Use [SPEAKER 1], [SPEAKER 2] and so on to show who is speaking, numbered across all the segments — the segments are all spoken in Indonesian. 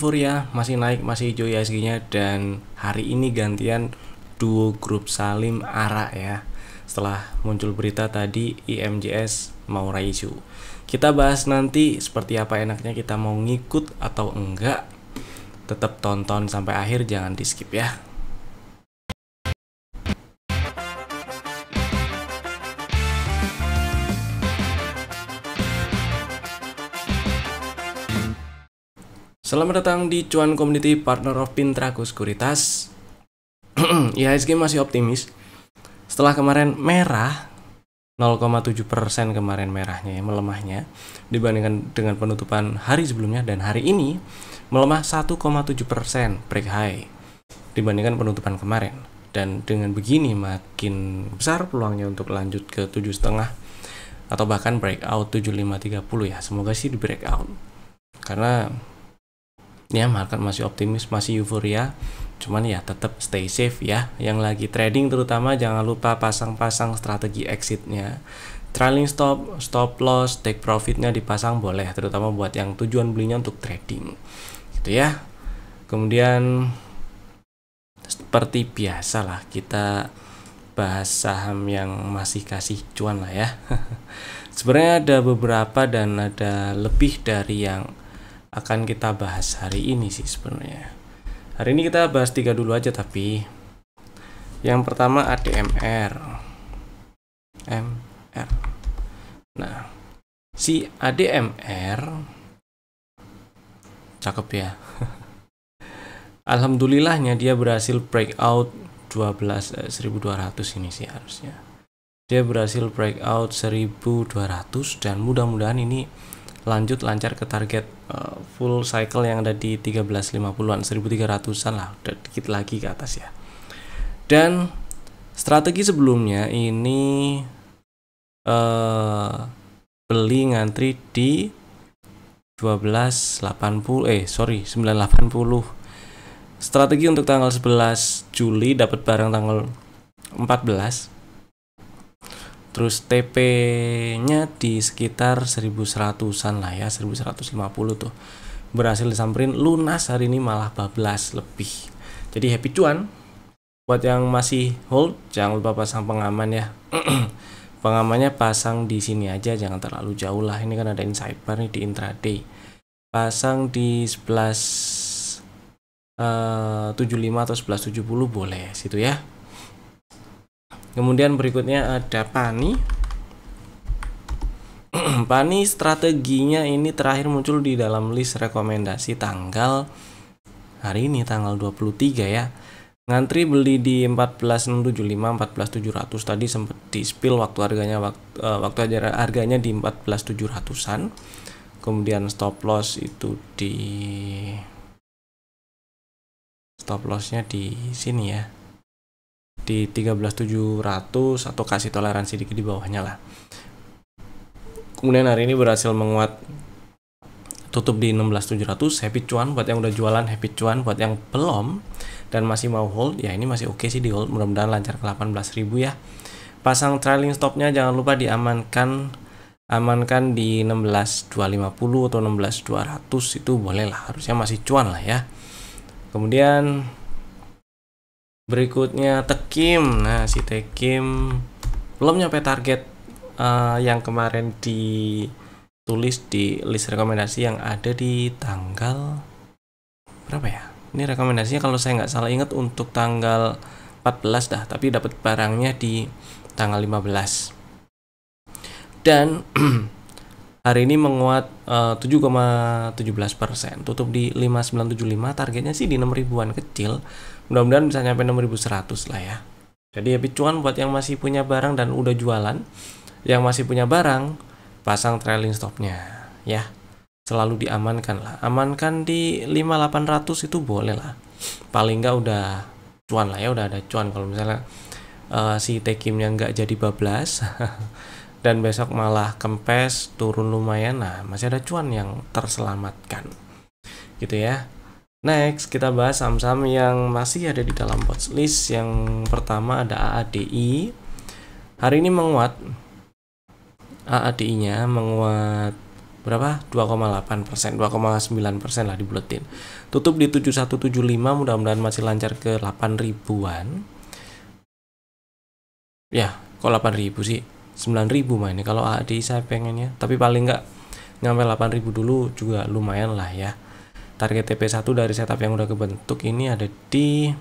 [SPEAKER 1] euforia, masih naik, masih hijau IHSG-nya, dan hari ini gantian duo grup Salim Ara ya. Setelah muncul berita tadi IMJS mau raise. Kita bahas nanti seperti apa enaknya, kita mau ngikut atau enggak. Tetap tonton sampai akhir, jangan di skip ya. Selamat datang di Cuan Community, partner of Pintraku Sekuritas. IHSG masih optimis. Setelah kemarin merah 0,7% kemarin merahnya ya, melemahnya dibandingkan dengan penutupan hari sebelumnya, dan hari ini melemah 1,7% break high dibandingkan penutupan kemarin. Dan dengan begini makin besar peluangnya untuk lanjut ke 7,5 atau bahkan breakout 7530 ya. Semoga sih di breakout, karena ya market masih optimis, masih euforia. Cuman ya tetap stay safe ya. Yang lagi trading terutama jangan lupa pasang-pasang strategi exitnya. Trailing stop, stop loss, take profitnya dipasang boleh, terutama buat yang tujuan belinya untuk trading gitu ya. Kemudian seperti biasa lah, kita bahas saham yang masih kasih cuan lah ya. Sebenarnya ada beberapa dan ada lebih dari yang akan kita bahas hari ini sih sebenarnya. Hari ini kita bahas 3 dulu aja, tapi yang pertama ADMR. Nah, si ADMR cakep ya. Alhamdulillahnya dia berhasil breakout 12.200 ini sih harusnya. Dia berhasil breakout 1.200 dan mudah-mudahan ini lanjut lancar ke target full cycle yang ada di 1350-an, 1300-an lah, udah dikit lagi ke atas ya. Dan strategi sebelumnya ini beli ngantri di 980. Strategi untuk tanggal 11 Juli dapat barang tanggal 14. Terus TP-nya di sekitar 1100-an lah ya, 1150 tuh. Berhasil disamperin, lunas hari ini malah bablas lebih. Jadi happy cuan. Buat yang masih hold, jangan lupa pasang pengaman ya. Pengamannya pasang di sini aja, jangan terlalu jauh lah. Ini kan ada inside bar nih di intraday. Pasang di 11.75 atau 11.70 boleh situ ya. Kemudian berikutnya ada Pani. Pani strateginya ini terakhir muncul di dalam list rekomendasi tanggal hari ini, tanggal 23 ya. Ngantri beli di 14.675, 14.700 tadi sempat di spill waktu harganya di 14.700-an. Kemudian stop loss itu di nya di sini ya, di 13.700 atau kasih toleransi dikit di bawahnya lah. Kemudian hari ini berhasil menguat, tutup di 16.700, happy cuan buat yang udah jualan, happy cuan buat yang belum dan masih mau hold ya, ini masih oke sih di hold, mudah-mudahan lancar ke 18.000 ya. Pasang trailing stopnya jangan lupa diamankan di 16.250 atau 16.200 itu boleh lah, harusnya masih cuan lah ya. Kemudian berikutnya Tekim. Nah, si Tekim belum nyampe target yang kemarin ditulis di list rekomendasi yang ada di tanggal berapa ya? Ini rekomendasinya kalau saya nggak salah ingat untuk tanggal 14 dah, tapi dapat barangnya di tanggal 15. Dan hari ini menguat 7,17%, tutup di 5975, targetnya sih di 6.000-an kecil. Mudah-mudahan bisa nyampe 6.100 lah ya. Jadi happy cuan buat yang masih punya barang dan udah jualan. Yang masih punya barang, pasang trailing stopnya ya. Selalu diamankan lah. Amankan di 5.800 itu boleh lah. Paling nggak udah cuan lah ya, udah ada cuan. Kalau misalnya si Tekimnya nggak jadi bablas dan besok malah kempes turun lumayan, nah masih ada cuan yang terselamatkan gitu ya. Next kita bahas saham-saham yang masih ada di dalam watchlist. Yang pertama ada AADI. Hari ini menguat, AADI nya menguat berapa? 2,8%, 2,9% lah dibuletin. Tutup di 7175, mudah-mudahan masih lancar ke 8 ribuan. Ya, kok 8.000 sih? 9.000 mah ini kalau ADI saya pengennya, tapi paling nggak nyampe 8.000 dulu juga lumayan lah ya. Target TP1 dari setup yang udah kebentuk ini ada di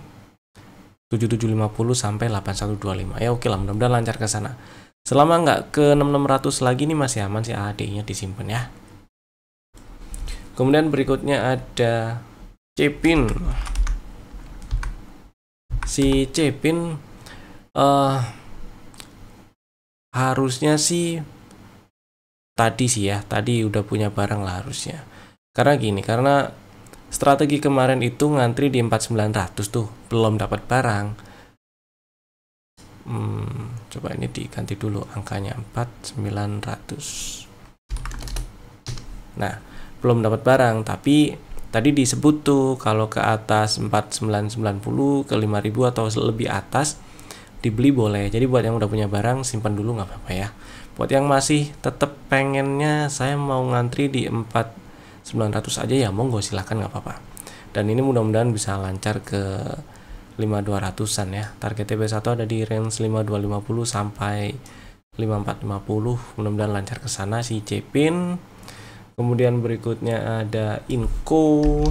[SPEAKER 1] 7750 sampai 8125. Ya oke lah, mudah-mudahan lancar ke sana. Selama nggak ke 6600 lagi nih masih aman sih, AD-nya disimpan ya. Kemudian berikutnya ada Cepin. Si Cepin harusnya sih tadi udah punya barang lah harusnya. Karena gini, karena strategi kemarin itu ngantri di 4900 tuh, belum dapat barang. Coba ini diganti dulu angkanya 4900. Nah, belum dapat barang, tapi tadi disebut tuh kalau ke atas 4990 ke 5000 atau lebih atas dibeli boleh. Jadi buat yang udah punya barang simpan dulu nggak apa-apa ya. Buat yang masih tetap pengennya saya mau ngantri di 4900 aja ya monggo silahkan nggak apa-apa. Dan ini mudah-mudahan bisa lancar ke 5200-an ya. Target TP1 ada di range 5250 sampai 5450. Mudah-mudahan lancar ke sana si Cepin. Kemudian berikutnya ada Inco.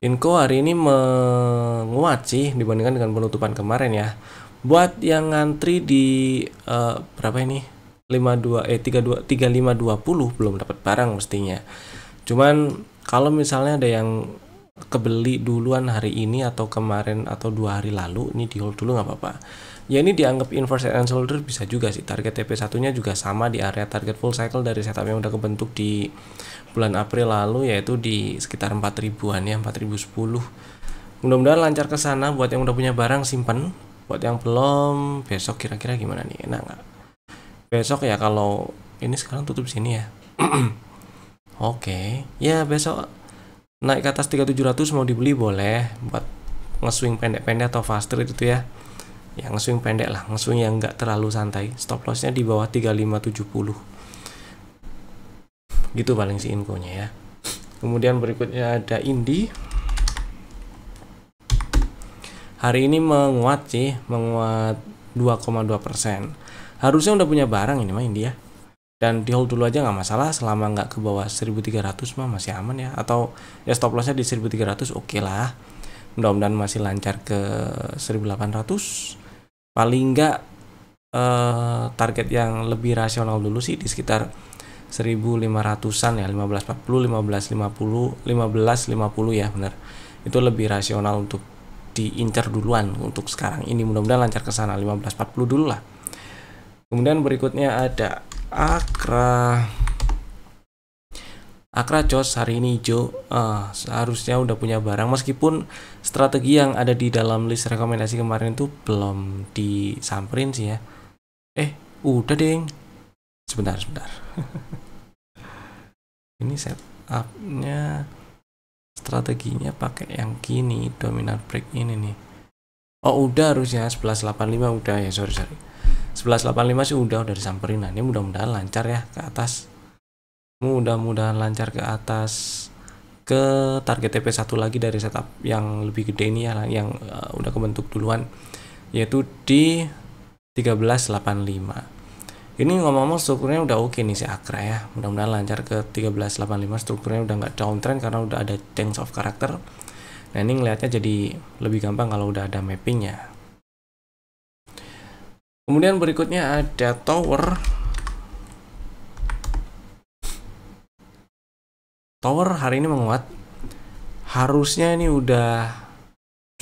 [SPEAKER 1] Inco hari ini menguat sih dibandingkan dengan penutupan kemarin ya. Buat yang ngantri di berapa ini? 3520 belum dapat barang mestinya. Cuman kalau misalnya ada yang kebeli duluan hari ini atau kemarin atau 2 hari lalu, ini di hold dulu nggak apa-apa. Ya ini dianggap inverse and shoulder bisa juga sih. Target TP1-nya juga sama di area target full cycle dari setup yang udah kebentuk di bulan April lalu, yaitu di sekitar 4000-an ya, 4010. Mudah-mudahan lancar ke sana. Buat yang udah punya barang simpen, buat yang belum besok kira-kira gimana nih, enak nggak? Besok ya kalau ini sekarang tutup sini ya. Oke, ya besok naik ke atas 3700 mau dibeli boleh buat nge-swing pendek-pendek atau faster itu tuh ya. Ya nge-swing pendek lah, nge-swing yang nggak terlalu santai. Stop lossnya di bawah 3570. Gitu paling si infonya ya. Kemudian berikutnya ada Indi. Hari ini menguat sih, menguat 2,2%. Harusnya udah punya barang ini mah Indi ya. Dan di hold dulu aja nggak masalah selama nggak ke bawah 1300 mah masih aman ya. Atau ya stop lossnya di 1300 oke lah. Mudah-mudahan masih lancar ke 1800. Paling nggak target yang lebih rasional dulu sih di sekitar 1500-an ya, 1540, 1550, 1550 ya benar. Itu lebih rasional untuk diincar duluan untuk sekarang ini. Mudah-mudahan lancar ke sana 1540 dulu lah. Kemudian berikutnya ada Akra Jos hari ini hijau. Seharusnya udah punya barang meskipun strategi yang ada di dalam list rekomendasi kemarin itu belum disamperin sih ya. Udah deng. Sebentar. Ini setupnya strateginya pakai yang gini, dominant break ini nih. Oh udah harusnya 1185 udah ya, sorry 1185 sih udah disamperin. Nah ini mudah-mudahan lancar ya ke atas. Mudah-mudahan lancar ke atas ke target TP1 lagi dari setup yang lebih gede ini ya, yang udah kebentuk duluan, yaitu di 1385. Ini ngomong-ngomong strukturnya udah oke nih si Akra ya. Mudah-mudahan lancar ke 1385. Strukturnya udah nggak downtrend karena udah ada change of character. Nah ini ngelihatnya jadi lebih gampang kalau udah ada mappingnya. Kemudian berikutnya ada Tower. Tower hari ini menguat. Harusnya ini udah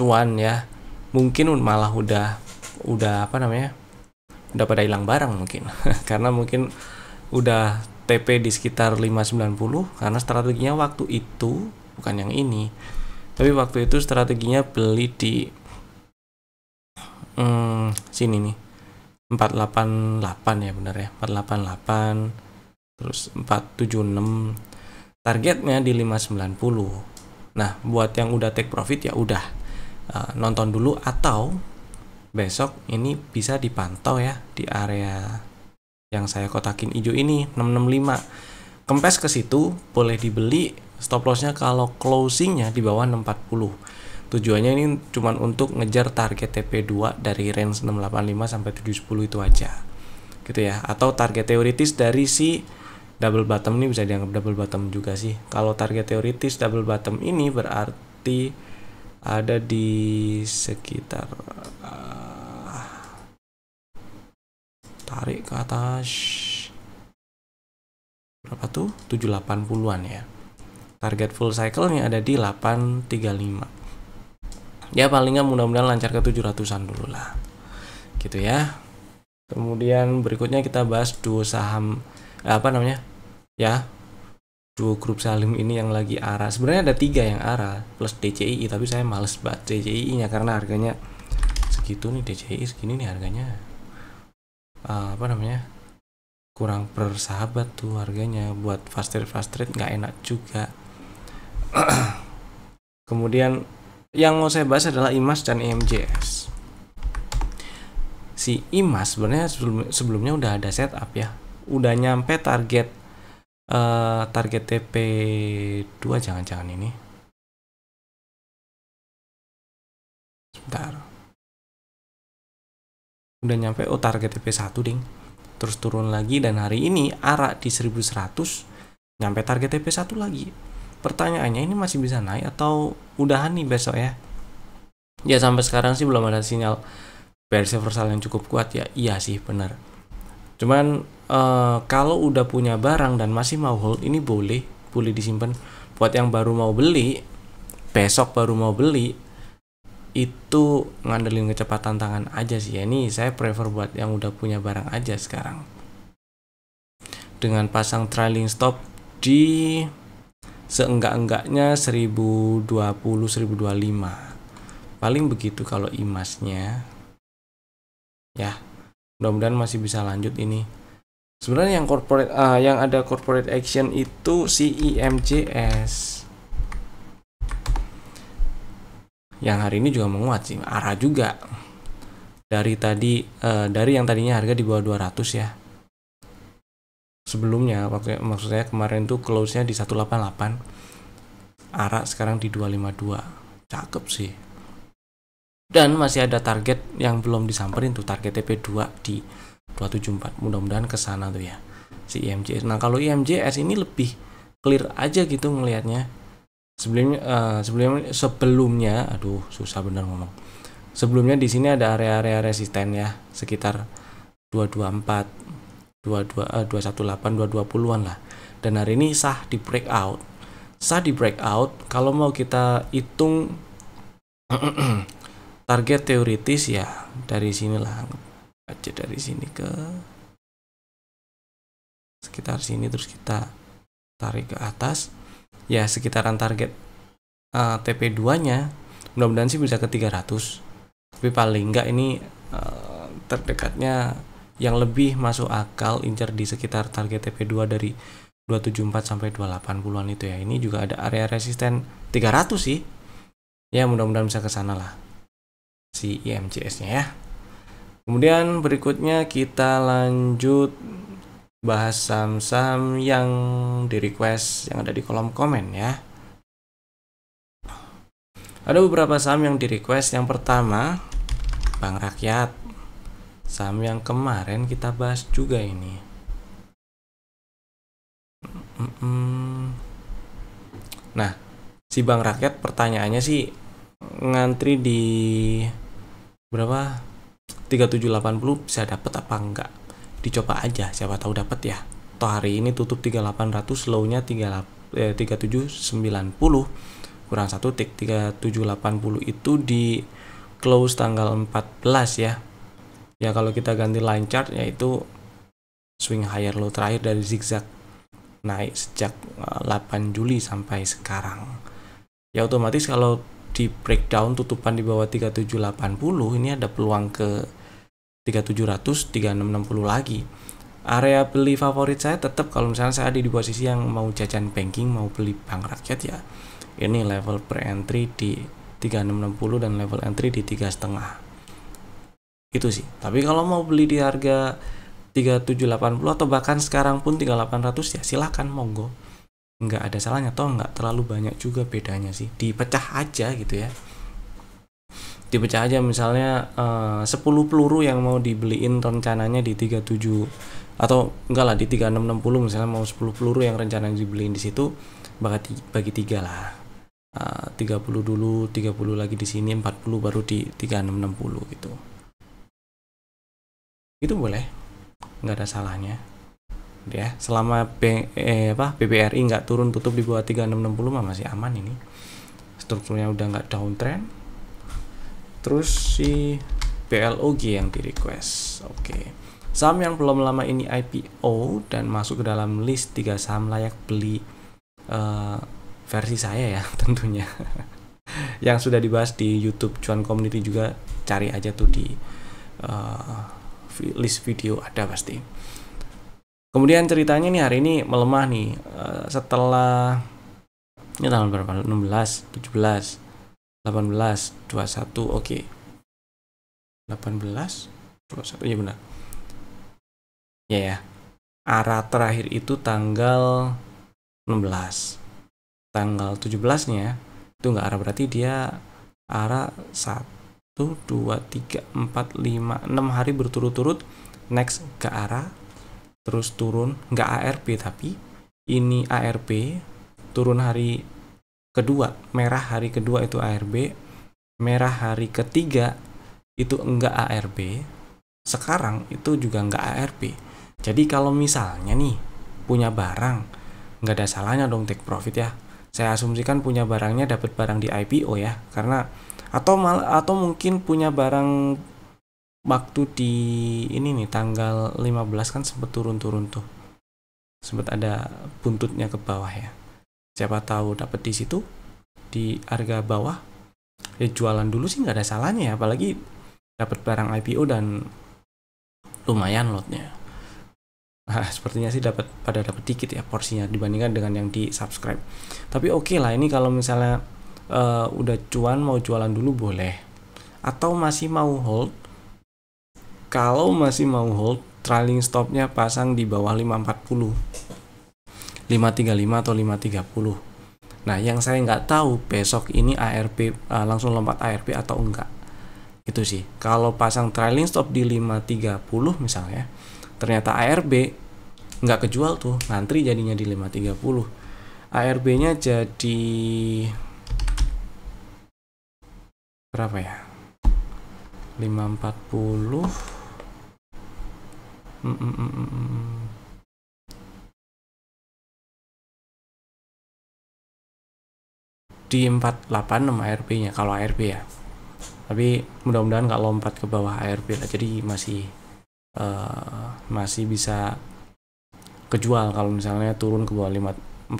[SPEAKER 1] cuan ya. Mungkin malah udah apa namanya? Udah pada hilang barang mungkin. Karena mungkin udah TP di sekitar 590 karena strateginya waktu itu bukan yang ini. Tapi waktu itu strateginya beli di sini nih. 488 ya benar ya, 488 terus 476, targetnya di 590. Nah buat yang udah take profit ya udah nonton dulu, atau besok ini bisa dipantau ya di area yang saya kotakin hijau ini 665. Kempes ke situ boleh dibeli, stop lossnya kalau closingnya di bawah 640. Tujuannya ini cuma untuk ngejar target TP2 dari range 685 sampai 710 itu aja gitu ya, atau target teoritis dari si double bottom ini bisa dianggap double bottom juga sih. Kalau target teoritis double bottom ini berarti ada di sekitar tarik ke atas berapa tuh, 780-an ya. Target full cycle nya ada di 835 ya, paling nggak mudah-mudahan lancar ke 700-an dulu lah gitu ya. Kemudian berikutnya kita bahas duo saham duo grup saham ini yang lagi arah. Sebenarnya ada 3 yang arah plus DCI, tapi saya males banget DCI nya karena harganya segitu nih. DCI segini nih harganya kurang bersahabat tuh harganya, buat fast trade nggak enak juga. Kemudian yang mau saya bahas adalah IMAS dan IMJS. Si IMAS sebenarnya sebelumnya udah ada setup ya, udah nyampe target TP2, jangan-jangan ini sebentar, udah nyampe target TP1 ding, terus turun lagi dan hari ini arah di 1100 nyampe target TP1 lagi. Pertanyaannya ini masih bisa naik atau udahan nih besok ya? Ya sampai sekarang sih belum ada sinyal bearish reversal yang cukup kuat ya. Iya sih benar. Cuman kalau udah punya barang dan masih mau hold, ini boleh disimpan. Buat yang baru mau beli, besok baru mau beli, itu ngandelin kecepatan tangan aja sih ya. Ini saya prefer buat yang udah punya barang aja sekarang, dengan pasang trailing stop di seenggak-enggaknya 1020 1025 paling begitu kalau IMAS-nya ya. Mudah-mudahan masih bisa lanjut ini. Sebenarnya yang corporate yang ada corporate action itu si IMJS yang hari ini juga menguat sih, arah juga dari tadi, dari yang tadinya harga di bawah 200 ya sebelumnya, maksud saya kemarin tuh close-nya di 188, arah sekarang di 252. Cakep sih. Dan masih ada target yang belum disamperin tuh, target TP2 di 274. Mudah-mudahan ke sana tuh ya si IMJS. Nah, kalau IMJS ini lebih clear aja gitu ngelihatnya. Sebelumnya aduh susah bener ngomong. Sebelumnya di sini ada area-area resisten ya, sekitar 224, 218, 220-an lah. Dan hari ini sah di breakout. Kalau mau kita hitung target teoritis ya dari sinilah aja, dari sini ke sekitar sini, terus kita tarik ke atas ya, sekitaran target TP2 nya mudah-mudahan sih bisa ke 300, tapi paling enggak ini terdekatnya yang lebih masuk akal incer di sekitar target TP2 dari 274 sampai 280-an itu ya. Ini juga ada area resisten 300 sih ya, mudah-mudahan bisa ke sana lah si IMJS-nya ya. Kemudian berikutnya kita lanjut bahas saham-saham yang di request yang ada di kolom komen ya. Ada beberapa saham yang di request. Yang pertama Bank Rakyat, saham yang kemarin kita bahas juga ini. Nah, si Bank Rakyat pertanyaannya sih ngantri di berapa, 3780 bisa dapat apa enggak, dicoba aja siapa tahu dapat ya. Toh hari ini tutup 3800, low-nya 3790 kurang 1 tick. 3780 itu di close tanggal 14 ya. Ya kalau kita ganti line chart yaitu swing higher low terakhir dari zigzag naik sejak 8 Juli sampai sekarang. Ya otomatis kalau di breakdown tutupan di bawah 3780 ini ada peluang ke 3700, 3660 lagi. Area beli favorit saya tetap kalau misalnya saya ada di posisi yang mau jajan banking, mau beli Bank Rakyat ya. Ini level pre-entry di 3660 dan level entry di 3,5. Itu sih. Tapi kalau mau beli di harga 3780 atau bahkan sekarang pun 3800 ya silahkan, monggo, nggak ada salahnya, toh nggak terlalu banyak juga bedanya sih, dipecah aja gitu ya, dipecah aja misalnya 10 peluru yang mau dibeliin rencananya di 37 atau enggak lah di 3660, misalnya mau 10 peluru yang rencananya dibeliin di situ, bagi 3 lah, 30 dulu, 30 lagi di sini, 40 baru di 3660 gitu. Itu boleh, nggak ada salahnya ya, selama BBRI nggak turun tutup di bawah 3660 mah masih aman, ini strukturnya udah nggak downtrend. Terus si BLOG yang di request. Oke. Saham yang belum lama ini IPO dan masuk ke dalam list 3 saham layak beli versi saya ya tentunya. Yang sudah dibahas di YouTube Cuan Community juga, cari aja tuh di list video ada pasti. Kemudian ceritanya nih hari ini melemah nih setelah ini tanggal berapa? 16, 17, 18, 21, oke. 18, 21, ya benar. Ya. Arah terakhir itu tanggal 16. Tanggal 17-nya itu enggak arah, berarti dia arah 1, 2, 3, 4, 5, 6 hari berturut-turut next ke arah, terus turun, enggak ARB tapi ini ARB, turun hari kedua, merah hari kedua itu ARB, merah hari ketiga itu enggak ARB, sekarang itu juga enggak ARB. Jadi kalau misalnya nih punya barang, enggak ada salahnya dong take profit ya. Saya asumsikan punya barangnya dapat barang di IPO ya, karena atau mungkin punya barang waktu di ini nih tanggal 15 kan sempat turun-turun tuh, sempat ada buntutnya ke bawah ya. Siapa tahu dapat di situ di harga bawah ya, jualan dulu sih nggak ada salahnya ya, apalagi dapat barang IPO dan lumayan lotnya. Nah, sepertinya sih dapat dikit ya porsinya dibandingkan dengan yang di subscribe. Tapi oke lah, ini kalau misalnya udah cuan mau jualan dulu boleh, atau masih mau hold. Kalau masih mau hold, trailing stopnya pasang di bawah 540, 535 atau 530. Nah, yang saya nggak tahu besok ini ARB langsung lompat ARB atau enggak. Itu sih. Kalau pasang trailing stop di 530 misalnya, ternyata ARB nggak kejual tuh, ngantri jadinya di 530. ARB-nya jadi berapa ya? 540. Di 486 ARB-nya kalau ARB ya. Tapi mudah-mudahan nggak lompat ke bawah ARB lah. Jadi masih bisa kejual kalau misalnya turun ke bawah 540.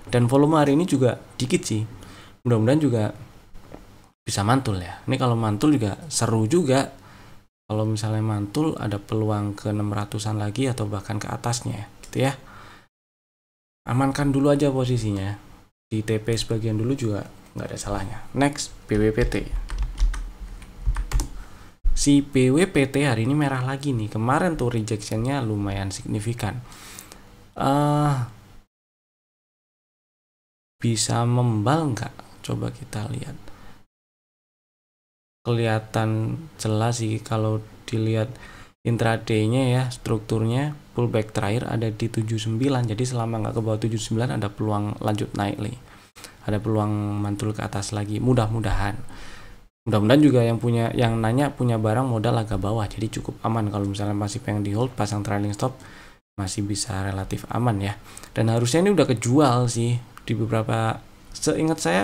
[SPEAKER 1] Dan volume hari ini juga dikit sih. Mudah-mudahan juga bisa mantul ya. Ini kalau mantul juga seru juga. Kalau misalnya mantul ada peluang ke 600-an lagi atau bahkan ke atasnya gitu ya. Amankan dulu aja posisinya. Di TP sebagian dulu juga nggak ada salahnya. Next, PWPT. Si PWPT hari ini merah lagi nih. Kemarin tuh rejectionnya lumayan signifikan. Bisa membal nggak? Coba kita lihat. Kelihatan jelas sih kalau dilihat intraday-nya ya, strukturnya pullback terakhir ada di 79. Jadi selama nggak ke bawah 79 ada peluang lanjut naik nih, ada peluang mantul ke atas lagi. Mudah-mudahan juga yang nanya punya barang modal agak bawah, jadi cukup aman. Kalau misalnya masih pengen di hold, pasang trailing stop masih bisa relatif aman ya. Dan harusnya ini udah kejual sih di beberapa, seingat saya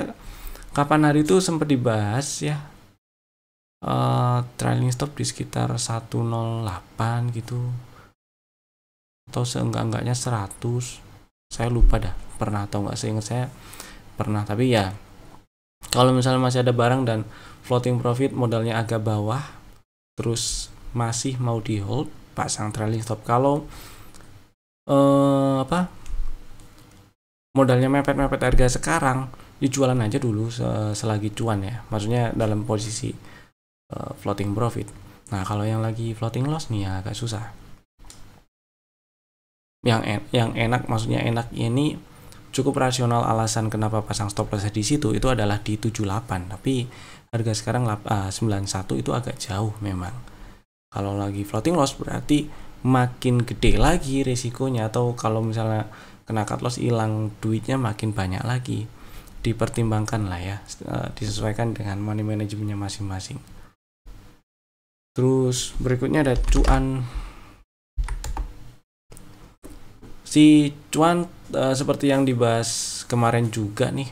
[SPEAKER 1] kapan hari itu sempat dibahas ya, trailing stop di sekitar 108 gitu, atau seenggak-enggaknya 100, saya lupa dah pernah atau enggak, seingat saya pernah. Tapi ya kalau misalnya masih ada barang dan floating profit modalnya agak bawah, terus masih mau di hold, pasang trailing stop. Kalau modalnya mepet-mepet harga sekarang, dijualan aja dulu selagi cuan ya, maksudnya dalam posisi floating profit. Nah, kalau yang lagi floating loss nih ya agak susah. yang enak, maksudnya enak ini cukup rasional alasan kenapa pasang stop loss di situ itu adalah di 78, tapi harga sekarang 91 itu agak jauh memang. Kalau lagi floating loss berarti makin gede lagi resikonya, atau kalau misalnya kena cut loss hilang duitnya makin banyak lagi. Dipertimbangkan lah ya, disesuaikan dengan money manajemennya masing-masing. Terus berikutnya ada cuan. Si cuan seperti yang dibahas kemarin juga nih,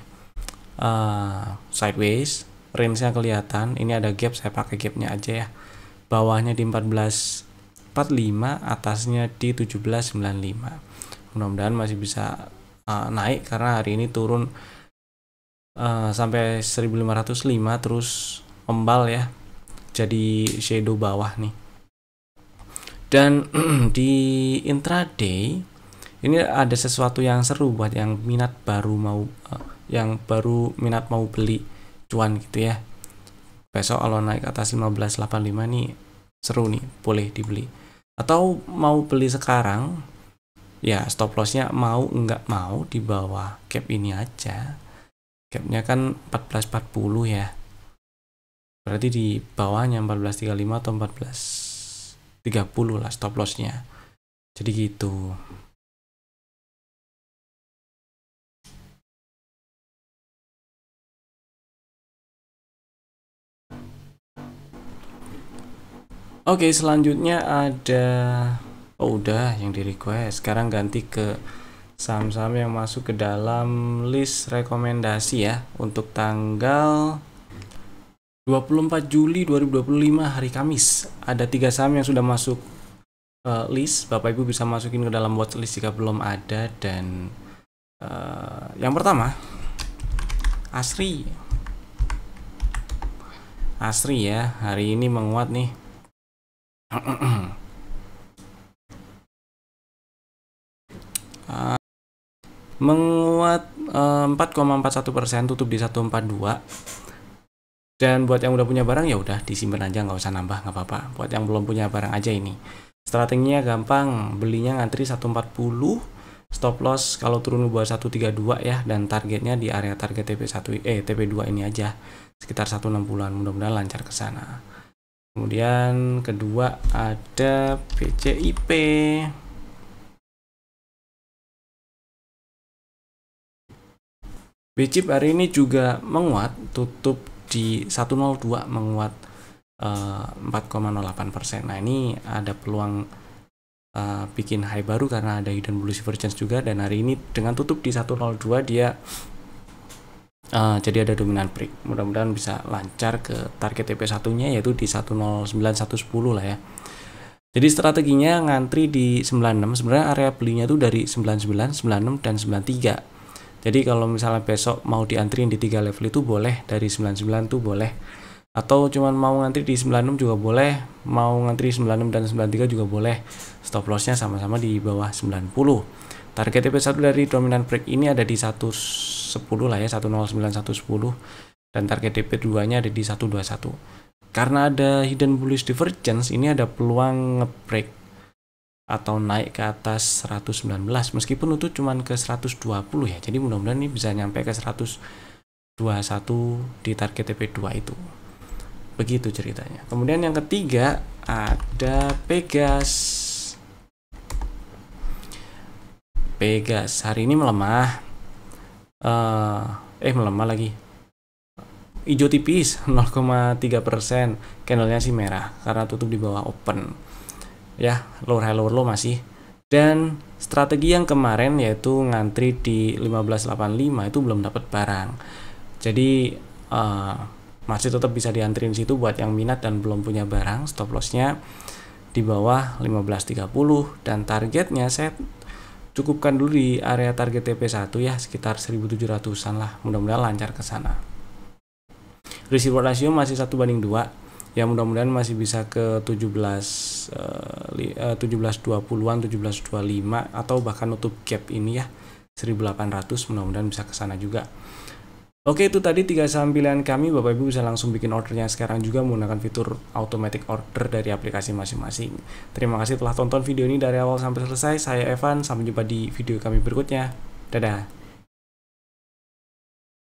[SPEAKER 1] sideways, range-nya kelihatan. Ini ada gap, saya pakai gapnya aja ya. Bawahnya di 14.45, atasnya di 17.95. Mudah-mudahan masih bisa naik karena hari ini turun sampai 1505, terus membal ya, jadi shadow bawah nih. Dan di intraday ini ada sesuatu yang seru buat yang minat baru mau beli cuan gitu ya. Besok kalau naik ke atas 1585 nih seru nih, boleh dibeli. Atau mau beli sekarang ya, stop lossnya mau nggak mau di bawah gap ini aja. Gapnya kan 1440 ya, berarti di bawahnya 1435 atau 1430 lah stop lossnya. Jadi gitu. Oke, selanjutnya ada udah yang di request. Sekarang ganti ke saham-saham yang masuk ke dalam list rekomendasi ya, untuk tanggal 24 Juli 2025 hari Kamis. Ada 3 saham yang sudah masuk list. Bapak Ibu bisa masukin ke dalam watchlist jika belum ada. Dan yang pertama Asri ya, hari ini menguat nih. Menguat 4,41%, tutup di 142. Dan buat yang udah punya barang ya udah disimpan aja, nggak usah nambah, nggak apa-apa. Buat yang belum punya barang aja ini. Strateginya gampang, belinya ngantri 140, stop loss kalau turun ke bawah 132 ya, dan targetnya di area target TP2 ini aja, sekitar 160-an. Mudah-mudahan lancar ke sana. Kemudian kedua ada BCIP. BCIP hari ini juga menguat, tutup di 102, menguat 4,08%. Nah, ini ada peluang bikin high baru karena ada hidden bullish divergence juga, dan hari ini dengan tutup di 102 dia jadi ada dominan break. Mudah-mudahan bisa lancar ke target TP1 nya yaitu di 109.110 lah ya. Jadi strateginya ngantri di 96. Sebenarnya area belinya tuh dari 99, 96 dan 93. Jadi kalau misalnya besok mau diantriin di 3 level itu boleh, dari 99 tuh boleh. Atau cuman mau ngantri di 96 juga boleh, mau ngantri 96 dan 93 juga boleh. Stop lossnya sama-sama di bawah 90. Target TP1 dari dominant break ini ada di 110 lah ya, 109.110, dan target TP2 nya ada di 121. Karena ada hidden bullish divergence, ini ada peluang ngebreak atau naik ke atas 119 meskipun itu cuman ke 120 ya. Jadi mudah-mudahan ini bisa nyampe ke 121 di target TP2 itu. Begitu ceritanya. Kemudian yang ketiga ada Pegas. Hari ini melemah, melemah lagi, hijau tipis 0,3%. Candlenya sih merah karena tutup di bawah open ya, lower high lower low masih. Dan strategi yang kemarin yaitu ngantri di 1585 itu belum dapat barang, jadi masih tetap bisa diantriin situ buat yang minat dan belum punya barang. Stop lossnya di bawah 1530, dan targetnya saya cukupkan dulu di area target TP1 ya, sekitar 1700-an lah. Mudah-mudahan lancar ke sana. Risk reward ratio masih 1:2 ya, mudah-mudahan masih bisa ke 1720-an, 1725, atau bahkan nutup gap ini ya 1800, mudah-mudahan bisa ke sana juga. Oke, itu tadi 3 saham pilihan kami. Bapak Ibu bisa langsung bikin ordernya sekarang juga menggunakan fitur automatic order dari aplikasi masing-masing. Terima kasih telah tonton video ini dari awal sampai selesai. Saya Evan, sampai jumpa di video kami berikutnya. Dadah.